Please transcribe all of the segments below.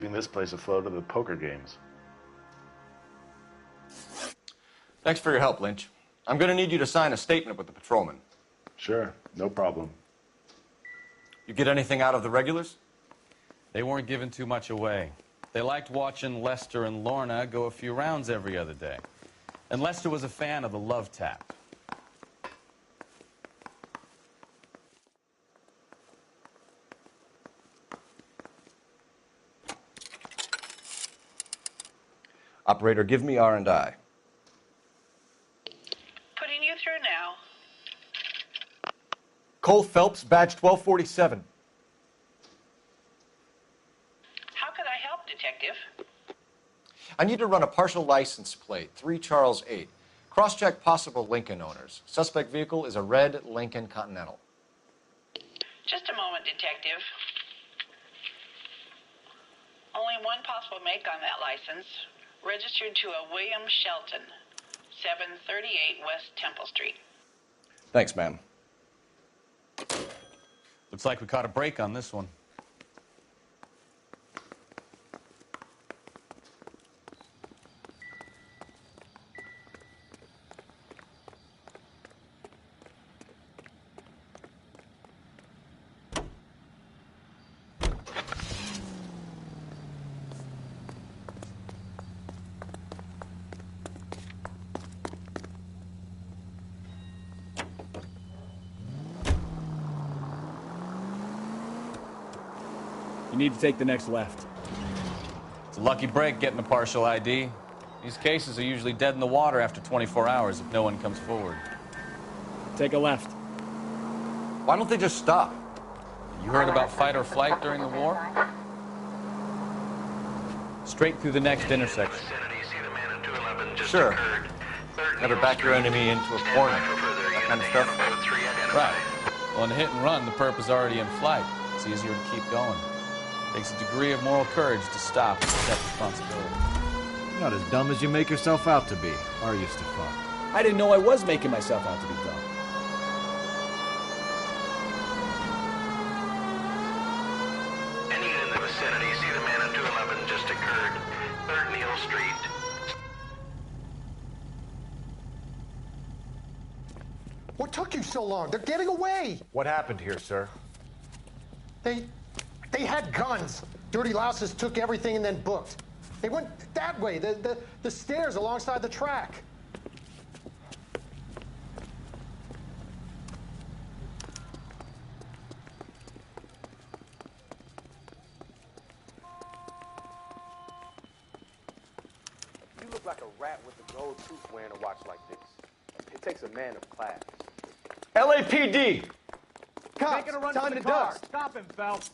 Keeping this place afloat of the poker games. Thanks for your help, Lynch. I'm going to need you to sign a statement with the patrolman. Sure, no problem. You get anything out of the regulars? They weren't giving too much away. They liked watching Lester and Lorna go a few rounds every other day. And Lester was a fan of the love tap. Operator, give me R&I. Putting you through now. Cole Phelps, badge 1247. How could I help, Detective? I need to run a partial license plate, 3 Charles 8. Cross-check possible Lincoln owners. Suspect vehicle is a red Lincoln Continental. Just a moment, Detective. Only one possible make on that license. Registered to a William Shelton, 738 West Temple Street. Thanks, ma'am. Looks like we caught a break on this one. You need to take the next left. It's a lucky break getting a partial ID. These cases are usually dead in the water after 24 hours if no one comes forward. Take a left. Why don't they just stop? You heard about fight or flight during the war? Straight through the next intersection. Sure. Never back your enemy into a corner. That kind of stuff. Right. Well, in a hit and run, the perp is already in flight. It's easier to keep going. Takes a degree of moral courage to stop and accept responsibility. You're not as dumb as you make yourself out to be, are you, Stefan? I didn't know I was making myself out to be dumb. Any in the vicinity, see the man at 211 just occurred. 3rd Neal Street. What took you so long? They're getting away. What happened here, sir? They had guns. Dirty louses took everything and then booked. They went that way, the stairs alongside the track. You look like a rat with a gold tooth wearing a watch like this. It takes a man of class. LAPD! Cops, Making a run time for the to car. dust. Stop him, Phelps.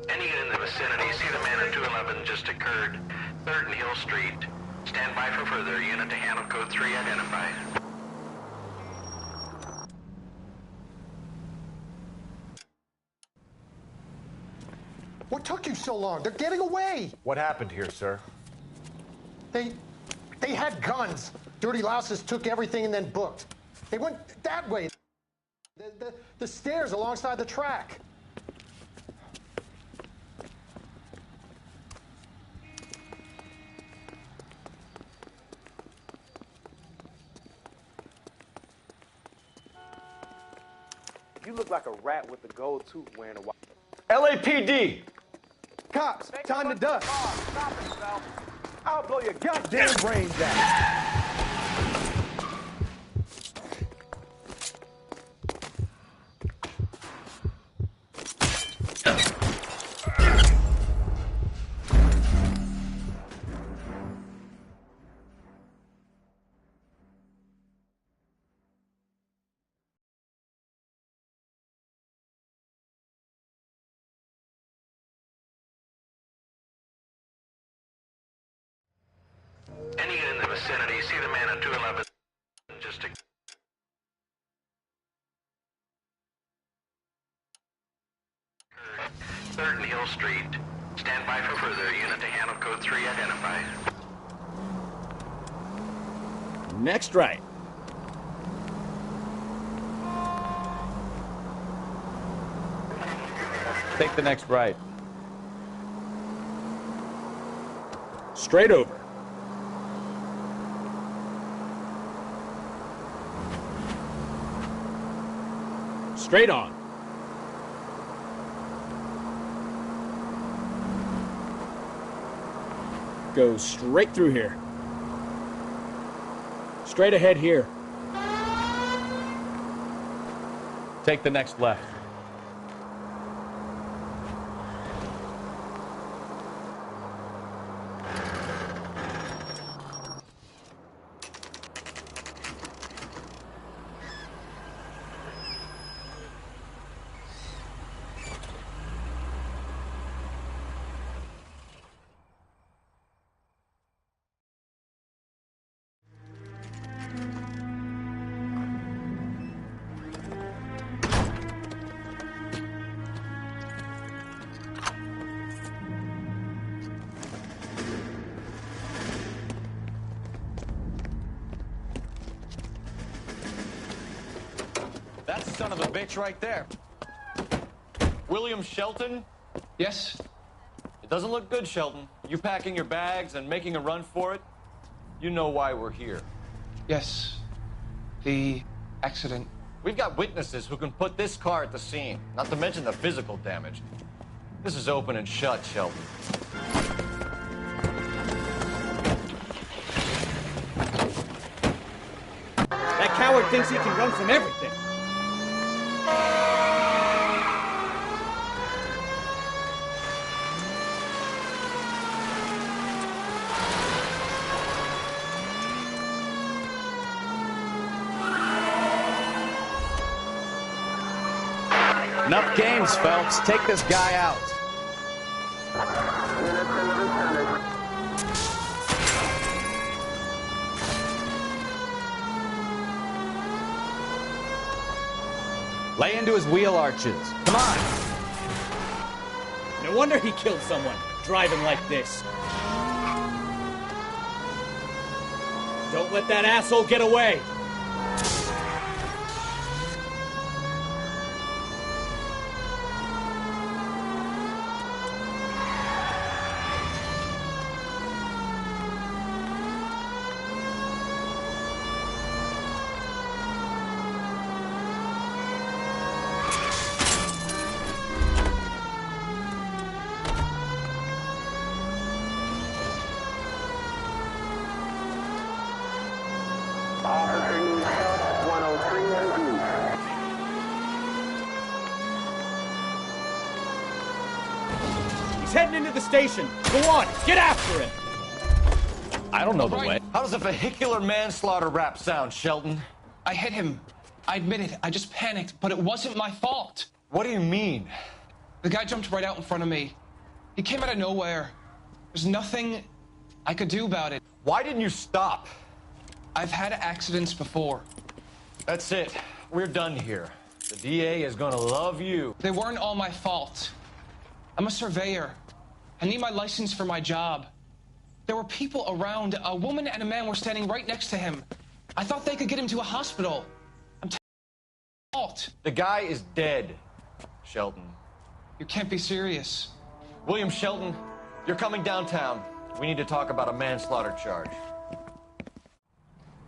Any in the vicinity, see the man at 211 just occurred. 3rd Neal Street. Stand by for further. Unit to handle code 3 identified. What took you so long? They're getting away. What happened here, sir? They had guns. Dirty louses took everything and then booked. They went that way, the stairs alongside the track. You look like a rat with a gold tooth wearing a watch. LAPD! Cops, time to dust. Stop him, Phelps. I'll blow your goddamn brains out. vicinity. See the man at 211 just occurred. 3rd and Hill Street. Stand by for further. Unit to handle code 3 identified. Next right. Take the next right. Straight over. Straight on. Go straight through here. Straight ahead here. Take the next left. That's the son of a bitch right there. William Shelton? Yes? It doesn't look good, Shelton. You packing your bags and making a run for it? You know why we're here. Yes. The accident. We've got witnesses who can put this car at the scene, not to mention the physical damage. This is open and shut, Shelton. That coward thinks he can run from everything. Enough games, Phelps. Take this guy out. Lay into his wheel arches. Come on. No wonder he killed someone, driving like this. Don't let that asshole get away. He's heading into the station. Go on, get after him. I don't know the way. How does a vehicular manslaughter rap sound, Shelton? I hit him. I admit it. I just panicked, but it wasn't my fault. What do you mean? The guy jumped right out in front of me. He came out of nowhere. There's nothing I could do about it. Why didn't you stop? I've had accidents before. That's it. We're done here. The DA is gonna love you. They weren't all my fault. I'm a surveyor. I need my license for my job. There were people around. A woman and a man were standing right next to him. I thought they could get him to a hospital. I'm fault. The guy is dead, Shelton. You can't be serious. William Shelton, you're coming downtown. We need to talk about a manslaughter charge.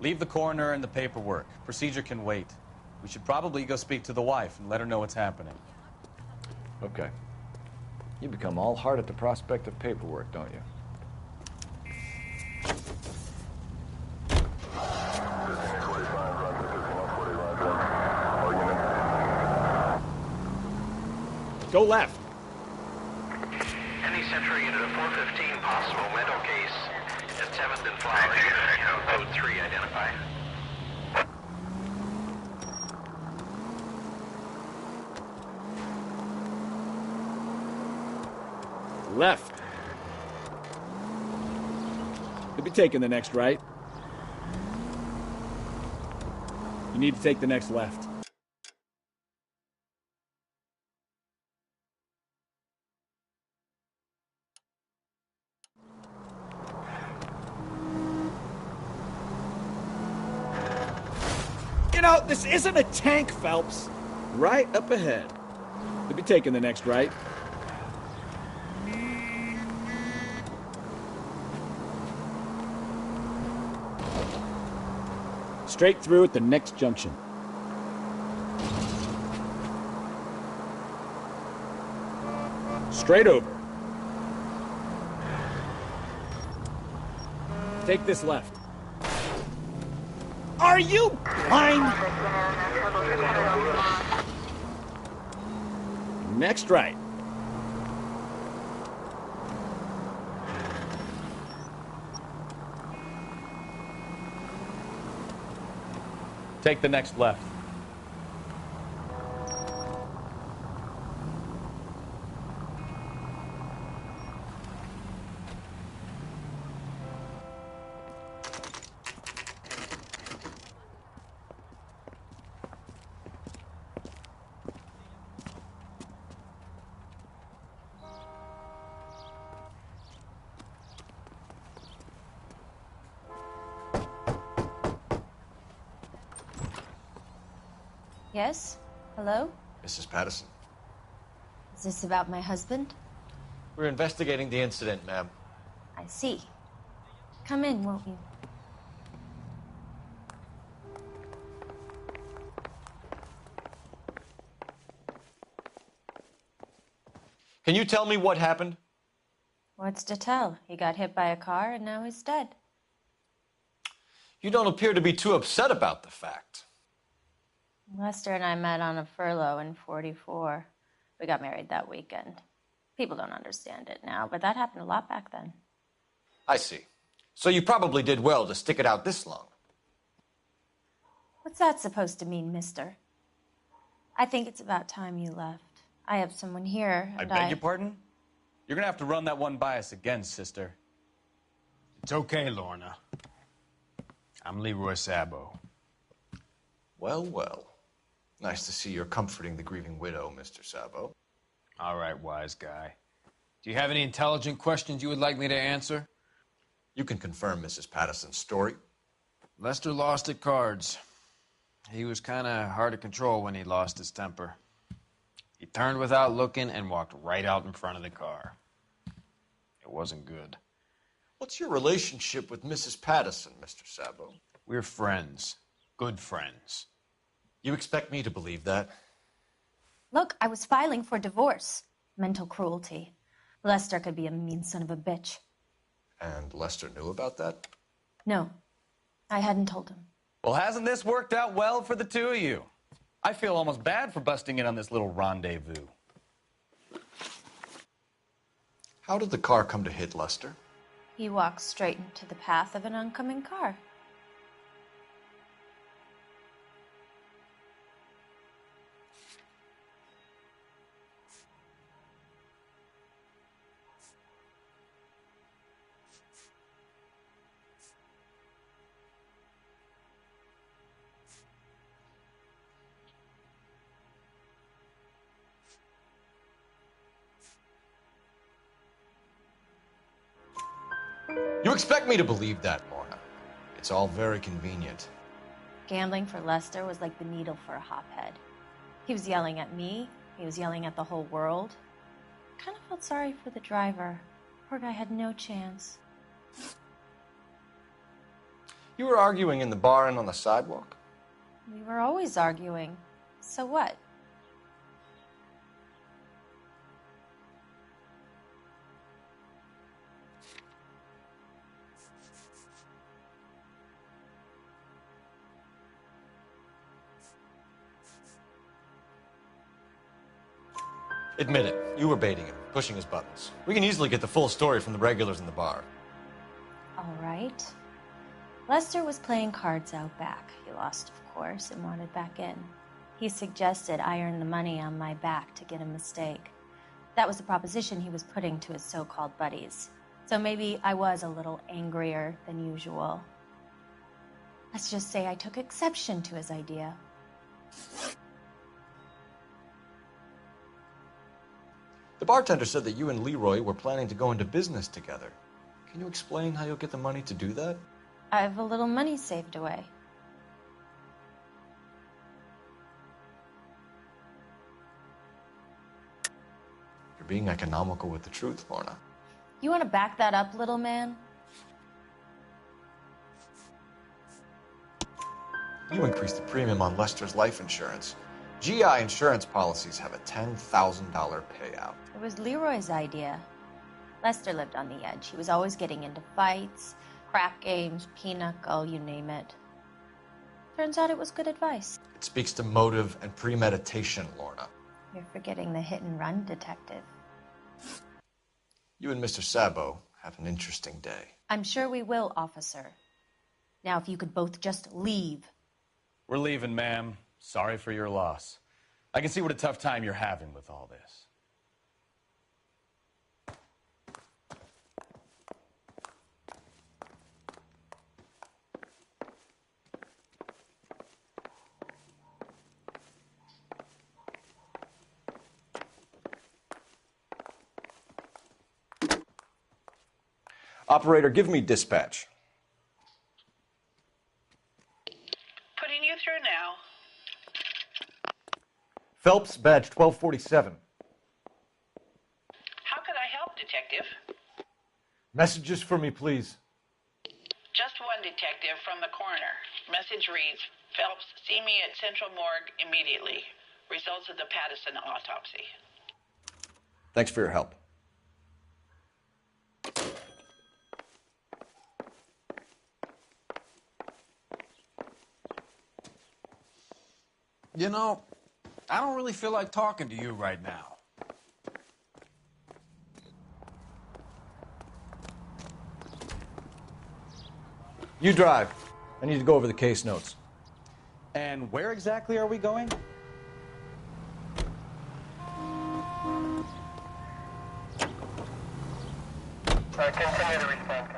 Leave the coroner and the paperwork. Procedure can wait. We should probably go speak to the wife and let her know what's happening. Okay. You become all heart at the prospect of paperwork, don't you? Go left. Any Central unit of 415 possible mental case at 7th and Flower. Unit to handle code 3 identified. Left. You'll be taking the next right. You need to take the next left. You know, this isn't a tank, Phelps. Right up ahead. You'll be taking the next right. Straight through at the next junction. Straight over. Take this left. Are you blind? Next right. Take the next left. Yes? Hello? Mrs. Patterson. Is this about my husband? We're investigating the incident, ma'am. I see. Come in, won't you? Can you tell me what happened? What's to tell? He got hit by a car and now he's dead. You don't appear to be too upset about the fact. Lester and I met on a furlough in '44. We got married that weekend. People don't understand it now, but that happened a lot back then. I see. So you probably did well to stick it out this long. What's that supposed to mean, mister? I think it's about time you left. I have someone here, I and beg your pardon? You're gonna have to run that one by us again, sister. It's okay, Lorna. I'm Leroy Sabo. Well, well. Nice to see you're comforting the grieving widow, Mr. Sabo. All right, wise guy. Do you have any intelligent questions you would like me to answer? You can confirm Mrs. Patterson's story. Lester lost at cards. He was kind of hard to control when he lost his temper. He turned without looking and walked right out in front of the car. It wasn't good. What's your relationship with Mrs. Patterson, Mr. Sabo? We're friends. Good friends. You expect me to believe that? Look, I was filing for divorce. Mental cruelty. Lester could be a mean son of a bitch. And Lester knew about that? No, I hadn't told him. Well, hasn't this worked out well for the two of you? I feel almost bad for busting in on this little rendezvous. How did the car come to hit Lester? He walked straight into the path of an oncoming car. You expect me to believe that, Lorna? It's all very convenient. Gambling for Lester was like the needle for a hophead. He was yelling at me. He was yelling at the whole world. I kind of felt sorry for the driver. Poor guy had no chance. You were arguing in the bar and on the sidewalk? We were always arguing. So what? Admit it, you were baiting him, pushing his buttons. We can easily get the full story from the regulars in the bar. All right. Lester was playing cards out back. He lost, of course, and wanted back in. He suggested I earn the money on my back to get a mistake. That was the proposition he was putting to his so-called buddies. So maybe I was a little angrier than usual. Let's just say I took exception to his idea. The bartender said that you and Leroy were planning to go into business together. Can you explain how you'll get the money to do that? I have a little money saved away. You're being economical with the truth, Lorna. You want to back that up, little man? You increased the premium on Lester's life insurance. GI insurance policies have a $10,000 payout. It was Leroy's idea. Lester lived on the edge. He was always getting into fights, crack games, pinochle, you name it. Turns out it was good advice. It speaks to motive and premeditation, Lorna. You're forgetting the hit-and-run detective. You and Mr. Sabo have an interesting day. I'm sure we will, officer. Now, if you could both just leave. We're leaving, ma'am. Sorry for your loss. I can see what a tough time you're having with all this. Operator, give me dispatch. Putting you through now. Phelps, badge 1247. How could I help, Detective? Messages for me, please. Just one detective from the coroner. Message reads, Phelps, see me at Central Morgue immediately. Results of the Pattison autopsy. Thanks for your help. You know, I don't really feel like talking to you right now. You drive. I need to go over the case notes. And where exactly are we going? Continue to respond.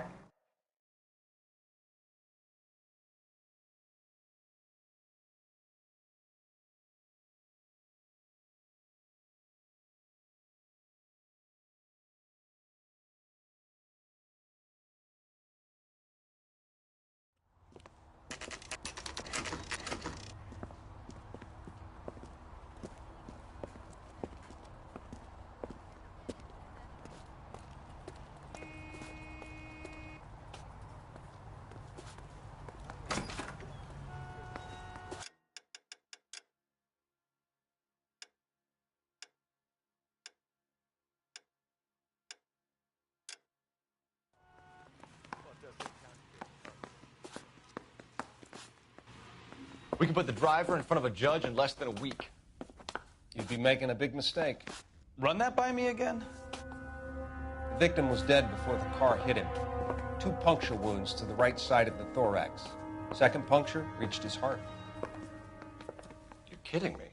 We can put the driver in front of a judge in less than a week. You'd be making a big mistake. Run that by me again? The victim was dead before the car hit him. 2 puncture wounds to the right side of the thorax. Second puncture reached his heart. You're kidding me.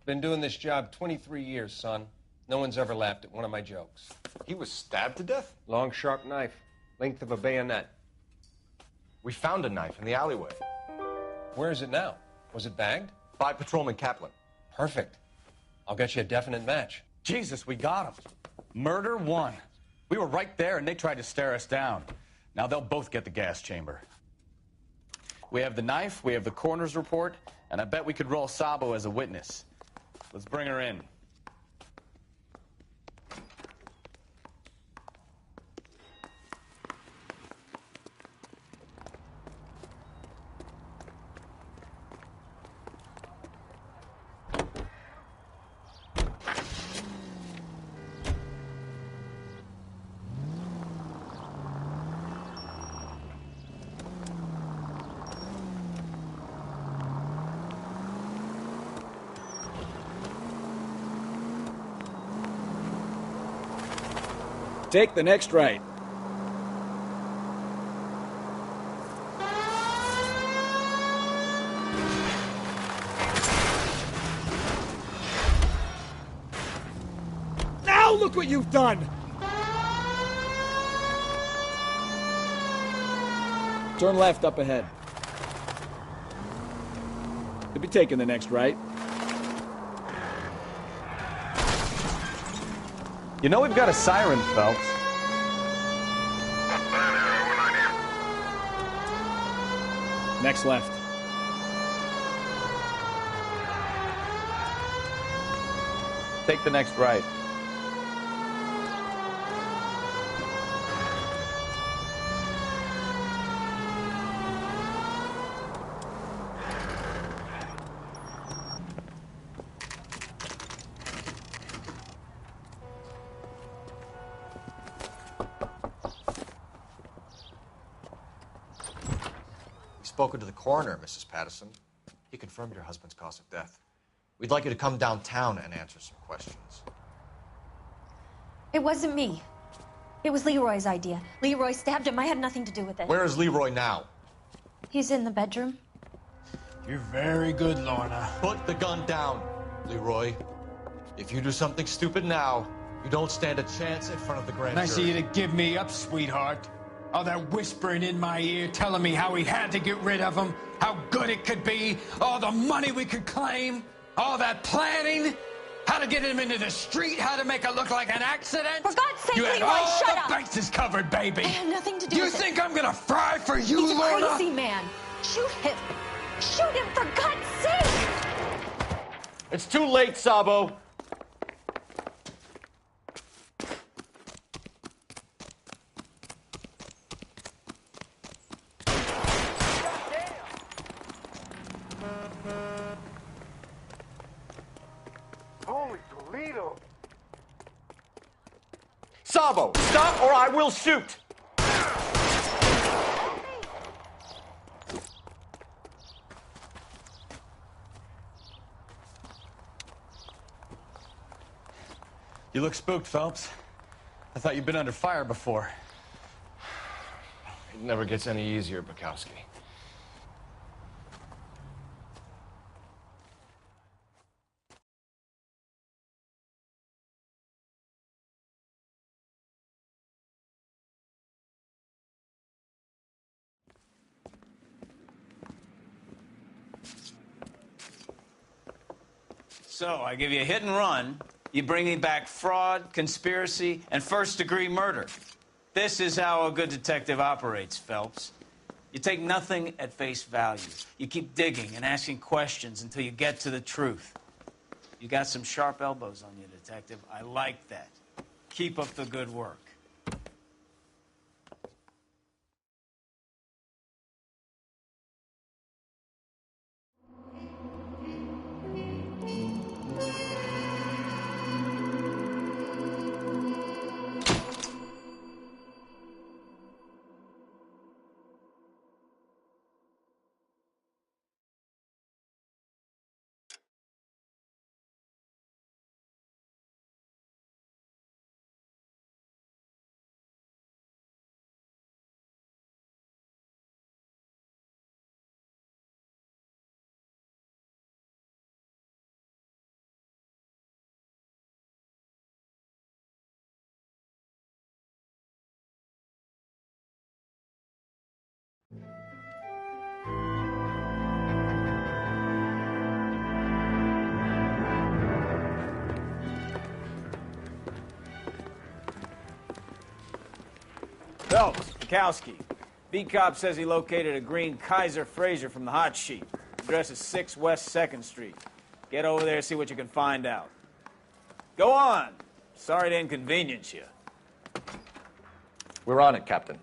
Been doing this job 23 years, son. No one's ever laughed at one of my jokes. He was stabbed to death? Long, sharp knife. Length of a bayonet. We found a knife in the alleyway. Where is it now? Was it bagged? By Patrolman Kaplan. Perfect. I'll get you a definite match. Jesus, we got him. Murder 1. We were right there and they tried to stare us down. Now they'll both get the gas chamber. We have the knife, we have the coroner's report, and I bet we could roll Sabo as a witness. Let's bring her in. Take the next right. Now look what you've done! Turn left up ahead. We'll be taking the next right. You know we've got a siren, Phelps. Next left. Take the next right. Spoken to the coroner, Mrs. Patterson. He confirmed your husband's cause of death. We'd like you to come downtown and answer some questions. It wasn't me. It was Leroy's idea. Leroy stabbed him. I had nothing to do with it. Where is Leroy now? He's in the bedroom. You're very good, Lorna. Put the gun down, Leroy. If you do something stupid now, you don't stand a chance in front of the grand jury. Nice of you to give me up, sweetheart. All that whispering in my ear, telling me how we had to get rid of him, how good it could be, all the money we could claim, all that planning, how to get him into the street, how to make it look like an accident. For God's sake, you had Leroy, all shut the up. bases covered, baby. I had nothing to do you with it. You think I'm gonna fry for you, He's Lorna? a crazy man. Shoot him. Shoot him, for God's sake. It's too late, Sabo. Holy Toledo! Sabo, stop or I will shoot! You look spooked, Phelps. I thought you'd been under fire before. It never gets any easier, Bukowski. So, I give you a hit and run. You bring me back fraud, conspiracy, and first-degree murder. This is how a good detective operates, Phelps. You take nothing at face value. You keep digging and asking questions until you get to the truth. You got some sharp elbows on you, detective. I like that. Keep up the good work. Phelps, Bukowski. B-Cop says he located a green Kaiser Fraser from the hot sheet. Address is 6 West 2nd Street. Get over there, see what you can find out. Go on. Sorry to inconvenience you. We're on it, Captain.